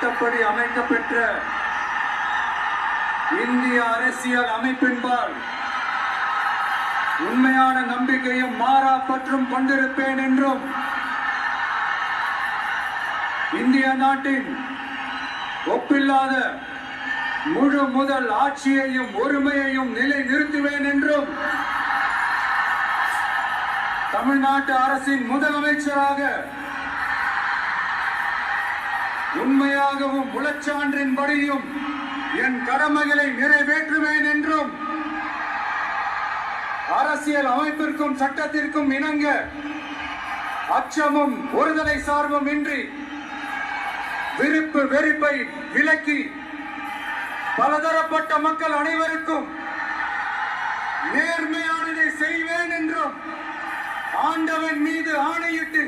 சட்டப்படி அமைக்கப்பெற்ற இந்திய அரசியல் அமைப்பின்பால் உண்மையான நம்பிக்கையும் மாறா பற்றும் கொண்டிருப்பேன் என்றும் இந்திய நாட்டின் ஒப்பில்லாத முழு முதல் ஆட்சியையும் ஒருமையையும் நிலை நிறுத்துவேன் என்றும் தமிழ்நாட்டு அரசின் முதலமைச்சராக உண்மையாகவும் உளச்சான்றின்படியும் என் கடமைகளை நிறைவேற்றுவேன் என்றும் அரசியல் அமைப்பிற்கும் சட்டத்திற்கும் இணங்க அச்சமும் ஒருதலை சார்பும் இன்றி விருப்பு வெறுப்பை விலக்கி பலதரப்பட்ட மக்கள் அனைவருக்கும் நேர்மையானதை செய்வேன் என்றும் ஆண்டவன் மீது ஆணையிட்டு